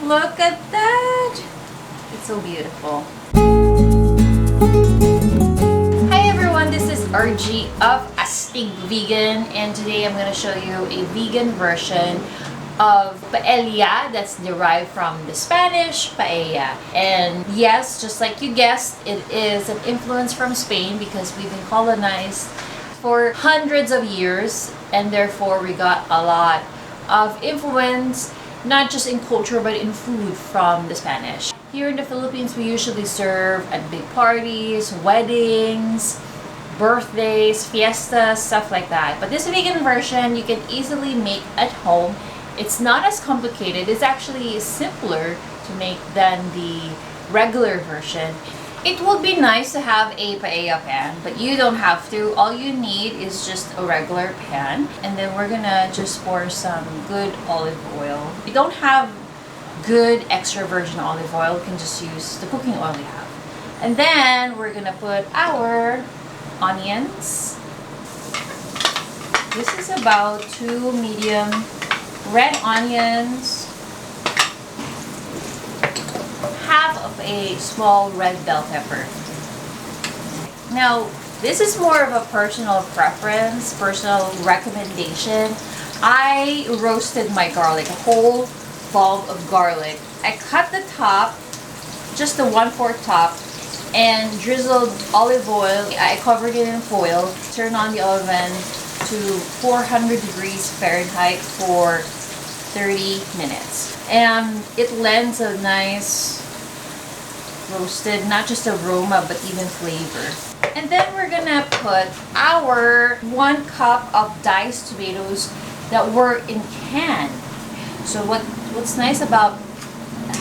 Look at that! It's so beautiful. Hi everyone, this is RG of AstigVegan, and today I'm going to show you a vegan version of paella that's derived from the Spanish paella. And yes, just like you guessed, it is an influence from Spain because we've been colonized for hundreds of years, and therefore we got a lot of influence, not just in culture but in food, from the Spanish. Here in the Philippines, we usually serve at big parties, weddings, birthdays, fiestas, stuff like that. But this vegan version you can easily make at home. It's not as complicated. It's actually simpler to make than the regular version. It would be nice to have a paella pan, but you don't have to. All you need is just a regular pan, and then we're gonna just pour some good olive oil. If you don't have good extra virgin olive oil, you can just use the cooking oil you have. And then we're gonna put our onions. This is about 2 medium red onions, half of a small red bell pepper. Now, this is more of a personal preference, personal recommendation. I roasted my garlic, a whole bulb of garlic. I cut the top, just the 1/4 top, and drizzled olive oil. I covered it in foil, turned on the oven to 400 degrees Fahrenheit for 30 minutes. And it lends a nice roasted, not just aroma, but even flavor. And then we're gonna put our 1 cup of diced tomatoes that were in can. So what's nice about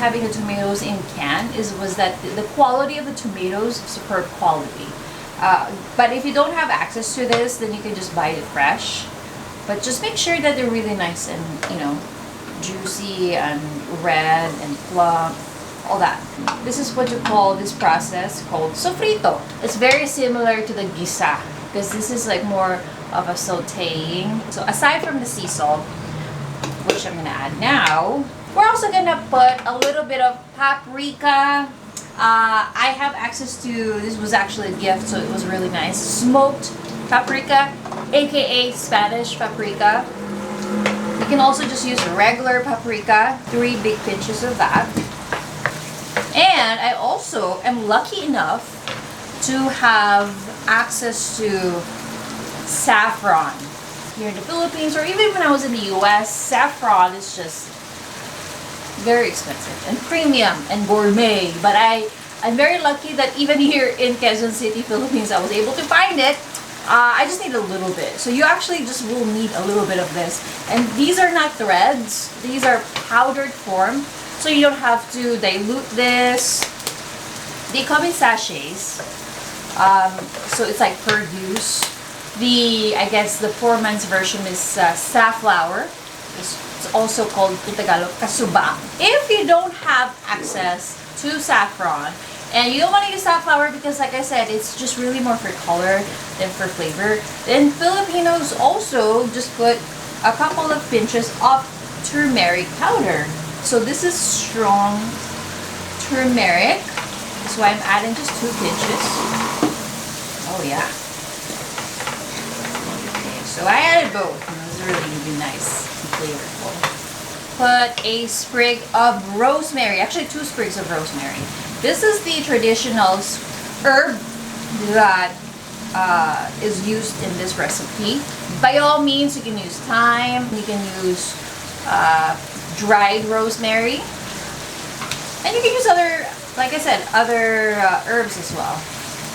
having the tomatoes in can was that the quality of the tomatoes, superb quality. But if you don't have access to this, then you can just buy it fresh. But just make sure that they're really nice and, juicy and red and plump, all that. This is what you call this process called sofrito. It's very similar to the gisa because this is like more of a sauteing. So aside from the sea salt, which I'm gonna add now, we're also gonna put a little bit of paprika. I have access to, this was actually a gift, so it was really nice, smoked paprika, aka Spanish paprika. You can also just use regular paprika, 3 big pinches of that. And I also am lucky enough to have access to saffron. Here in the Philippines, or even when I was in the US, saffron is just very expensive and premium and gourmet. But I'm very lucky that even here in Quezon City, Philippines, I was able to find it. I just need a little bit. So you actually just will need a little bit of this. And these are not threads. These are powdered form. So you don't have to dilute this. They come in sachets. So it's like per use. I guess the poor man's version is safflower. It's also called in Tagalog kasuba. If you don't have access to saffron, and you don't want to use safflower because, like I said, it's just really more for color than for flavor, then Filipinos also just put a couple of pinches of turmeric powder. So this is strong turmeric. That's why I'm adding just 2 pinches. Oh yeah. So I added both, and it was really nice and flavorful. Put a sprig of rosemary, actually 2 sprigs of rosemary. This is the traditional herb that is used in this recipe. By all means, you can use thyme, you can use dried rosemary, and you can use other, like I said, other herbs as well.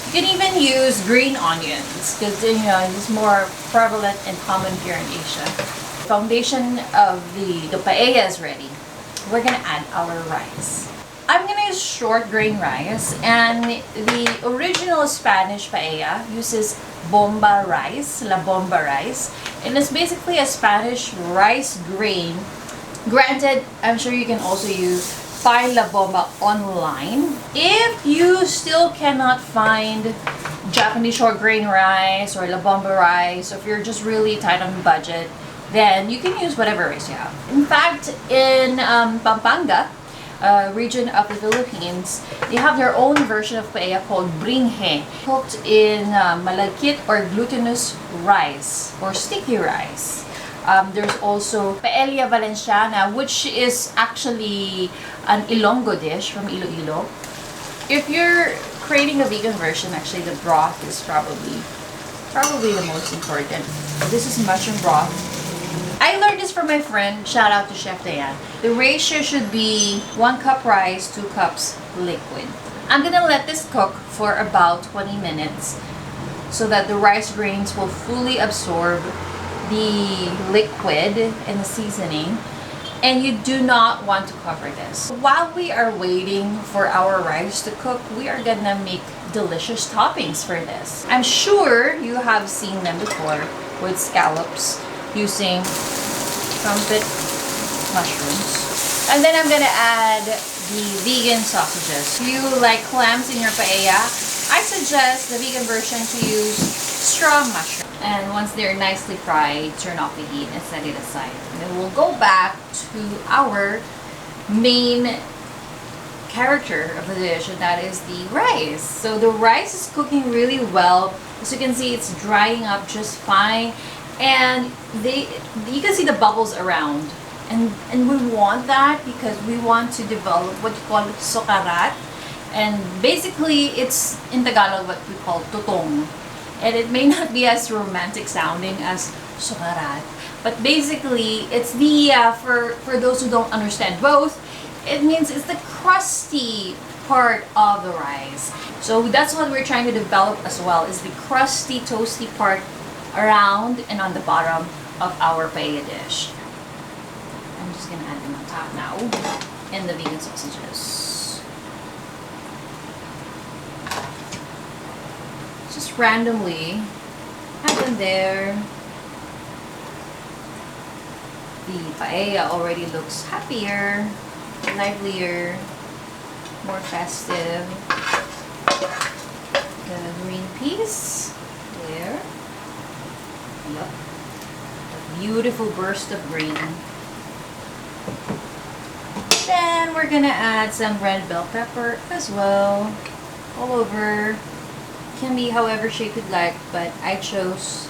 You can even use green onions because it's more prevalent and common here in Asia. The foundation of the paella is ready. We're gonna add our rice. I'm gonna use short grain rice, and the original Spanish paella uses bomba rice, la bomba rice, and it's basically a Spanish rice grain. Granted, I'm sure you can also use find La Bomba online. If you still cannot find Japanese short grain rice or La Bomba rice, or if you're just really tight on budget, then you can use whatever rice you have. In fact, in Pampanga, region of the Philippines, they have their own version of paella called bringhe, cooked in malagkit or glutinous rice or sticky rice. There's also Paella Valenciana, which is actually an Ilonggo dish from Iloilo. If you're creating a vegan version, actually the broth is probably the most important. This is mushroom broth. I learned this from my friend. Shout out to Chef Diane. The ratio should be 1 cup rice, 2 cups liquid. I'm gonna let this cook for about 20 minutes so that the rice grains will fully absorb the liquid and the seasoning, and you do not want to cover this. While we are waiting for our rice to cook, we are gonna make delicious toppings for this. I'm sure you have seen them before with scallops using trumpet mushrooms. And then I'm gonna add the vegan sausages. If you like clams in your paella, I suggest the vegan version to use straw mushroom. And once they're nicely fried, turn off the heat and set it aside. And then we'll go back to our main character of the dish, and that is the rice. So the rice is cooking really well. As you can see, it's drying up just fine. And you can see the bubbles around. And we want that because we want to develop what you call sokarat. And basically, it's in Tagalog what we call tutong. And it may not be as romantic sounding as sokarat, but basically it's the for those who don't understand both, it means it's the crusty part of the rice. So that's what we're trying to develop as well, is the crusty, toasty part around and on the bottom of our paella dish. I'm just gonna add them on top now, and the vegan sausages. Just randomly add them there. The paella already looks happier, livelier, more festive. The green peas there. Yep. A beautiful burst of green. Then we're gonna add some red bell pepper as well, all over. Can be however shape you'd like, but I chose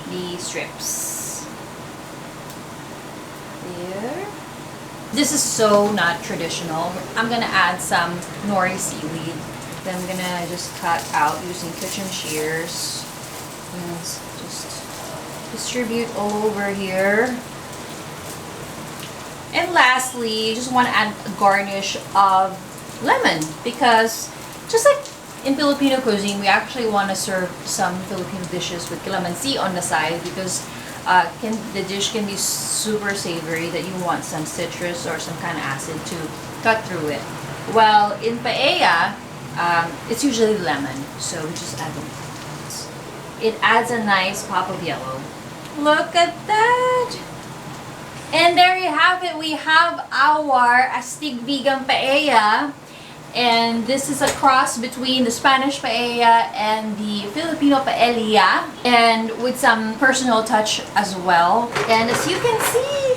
the strips. There. This is so not traditional. I'm gonna add some nori seaweed. Then I'm gonna just cut out using kitchen shears. And just distribute all over here. And lastly, just want to add a garnish of lemon, because just like in Filipino cuisine, we actually want to serve some Filipino dishes with calamansi on the side, because the dish can be super savory that you want some citrus or some kind of acid to cut through it. Well, in paella, it's usually lemon, so we just add them. It adds a nice pop of yellow. Look at that! And there you have it. We have our AstigVegan paella. And this is a cross between the Spanish paella and the Filipino paella, and with some personal touch as well. And as you can see,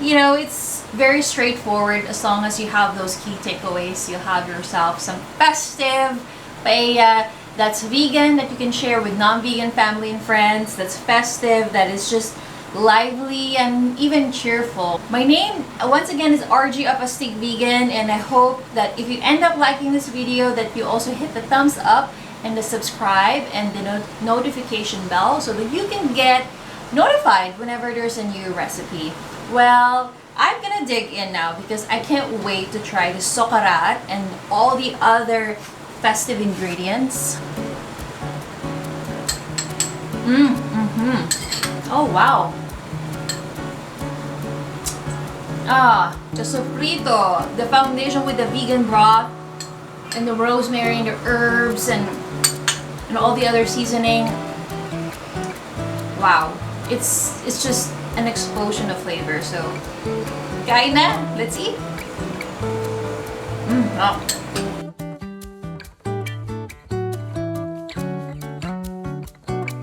you know, it's very straightforward. As long as you have those key takeaways, you'll have yourself some festive paella that's vegan, that you can share with non-vegan family and friends, that's festive, that is just lively and even cheerful. My name once again is RG of AstigVegan, and I hope that if you end up liking this video, that you also hit the thumbs up and the subscribe and the notification bell, so that you can get notified whenever there's a new recipe. Well, I'm gonna dig in now because I can't wait to try the sokarat and all the other festive ingredients. Oh wow. The sofrito, the foundation with the vegan broth and the rosemary and the herbs and all the other seasoning. Wow, it's just an explosion of flavor. So, kain na, let's eat.